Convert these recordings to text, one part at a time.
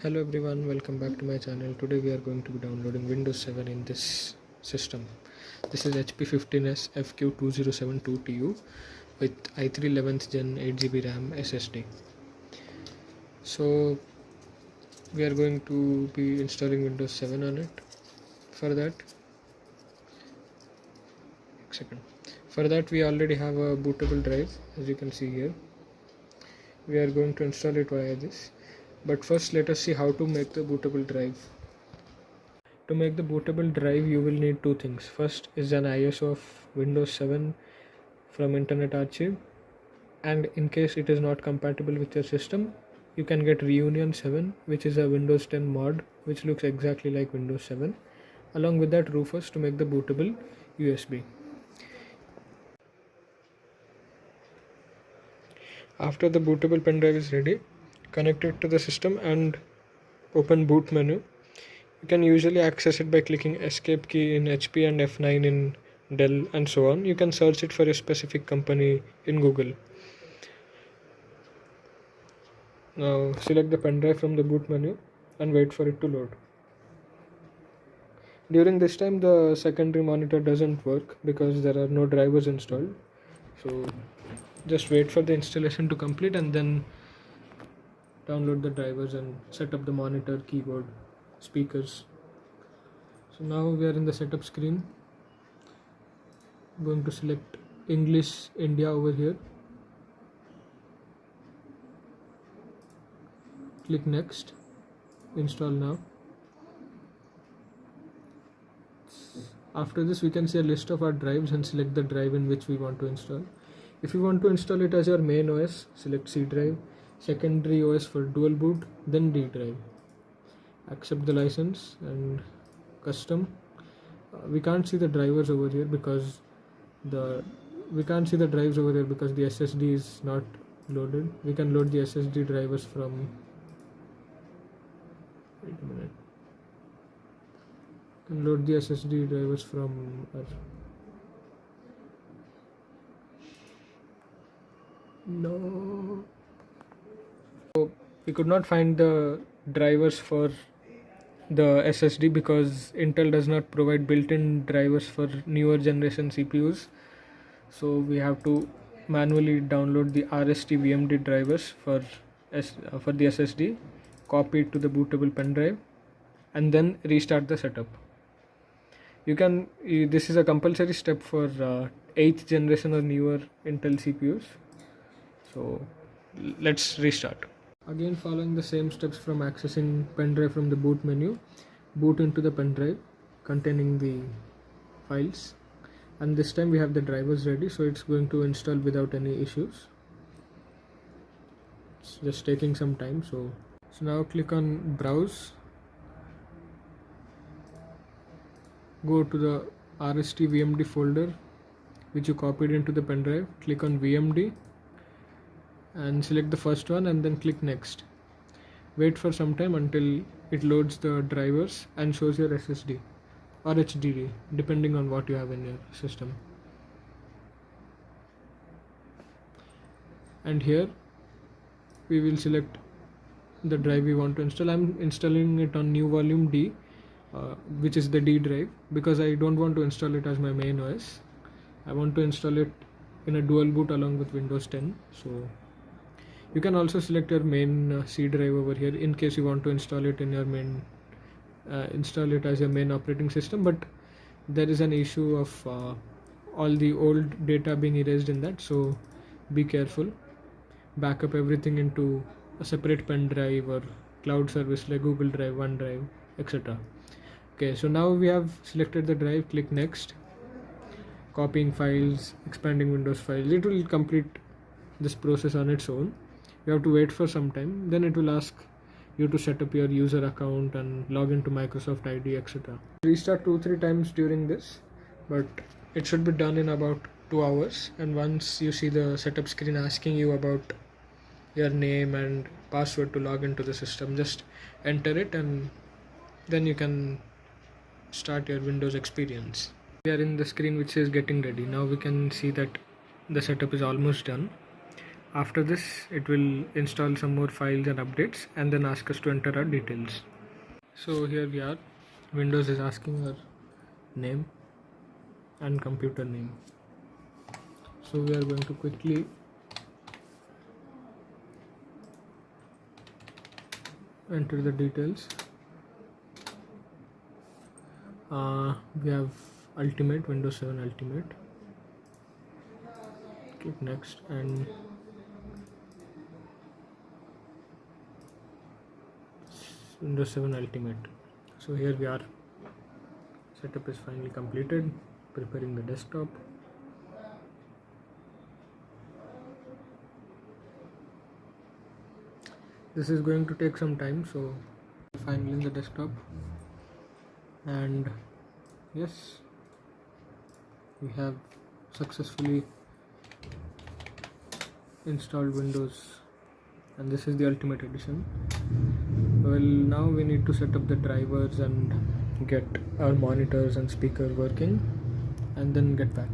Hello everyone, welcome back to my channel. Today we are going to be downloading Windows 7 in this system. This is HP 15S FQ20722 with i3 11th Gen 8GB RAM SSD. So we are going to be installing Windows 7 on it. For that we already have a bootable drive, as you can see here. We are going to install it via this. But first let us see how to make the bootable drive. To make the bootable drive you will need two things. First is an ISO of Windows 7 from Internet Archive, and in case it is not compatible with your system you can get Reunion 7, which is a Windows 10 mod which looks exactly like Windows 7. Along with that, Rufus to make the bootable USB. After the bootable pen drive is ready, connect it to the system and open boot menu. You can usually access it by clicking escape key in HP and F9 in Dell and so on. You can search it for a specific company in Google. Now select the pen drive from the boot menu and wait for it to load. During this time the secondary monitor doesn't work because there are no drivers installed. So just wait for the installation to complete and then download the drivers and set up the monitor, keyboard, speakers. So now we are in the setup screen. I'm going to select English India over here. Click next, install now. After this we can see a list of our drives and select the drive in which we want to install. If you want to install it as your main OS, select C drive, secondary OS for dual boot, then D drive. Accept the license and custom. We can't see the drivers over here because the SSD is not loaded. We can load the SSD drivers from load the SSD drivers from our So we could not find the drivers for the SSD because Intel does not provide built-in drivers for newer generation CPUs. So we have to manually download the RST VMD drivers for the SSD, copy it to the bootable pen drive, and then restart the setup. This is a compulsory step for 8th generation or newer Intel CPUs. So let's restart. Again, following the same steps from accessing pen drive from the boot menu, boot into the pen drive containing the files, and this time we have the drivers ready, so it's going to install without any issues. It's just taking some time. So now click on browse, go to the RST VMD folder which you copied into the pen drive, click on VMD and select the first one and then click next. Wait for some time until it loads the drivers and shows your SSD or HDD depending on what you have in your system. And here we will select the drive we want to install. I'm installing it on new volume D, which is the D drive, because I don't want to install it as my main OS. I want to install it in a dual boot along with Windows 10. So you can also select your main C drive over here in case you want to install it in your main install it as your main operating system, but there is an issue of all the old data being erased in that, so be careful. Back up everything into a separate pen drive or cloud service like Google Drive, OneDrive, etc. Okay, so now we have selected the drive. Click next, copying files, expanding Windows files. It will complete this process on its own. You have to wait for some time, then it will ask you to set up your user account and log into Microsoft ID, etc. Restart 2-3 times during this, but it should be done in about 2 hours. And once you see the setup screen asking you about your name and password to log into the system, just enter it and then you can start your Windows experience. We are in the screen which says getting ready. Now we can see that the setup is almost done. After this, it will install some more files and updates and then ask us to enter our details. So here we are. Windows is asking our name and computer name. So we are going to quickly enter the details. We have Ultimate, Windows 7 Ultimate. Click next and Windows 7 Ultimate. So here we are. Setup is finally completed. Preparing the desktop. This is going to take some time, so finally in the desktop, and yes, we have successfully installed Windows, and this is the Ultimate Edition. Well, now we need to set up the drivers and get our monitors and speaker working, and then get back.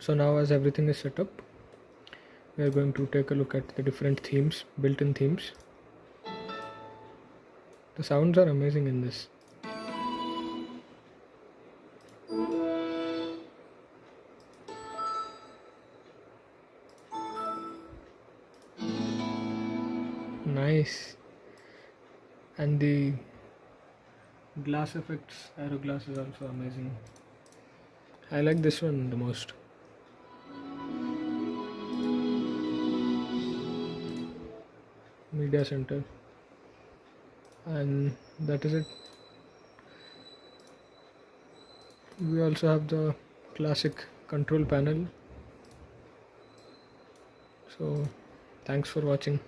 Now as everything is set up, we are going to take a look at the different themes, built-in themes. The sounds are amazing in this. Nice. And the glass effects, aero glass is also amazing. I like this one the most. Media center, and that is it. We also have the classic control panel. So thanks for watching.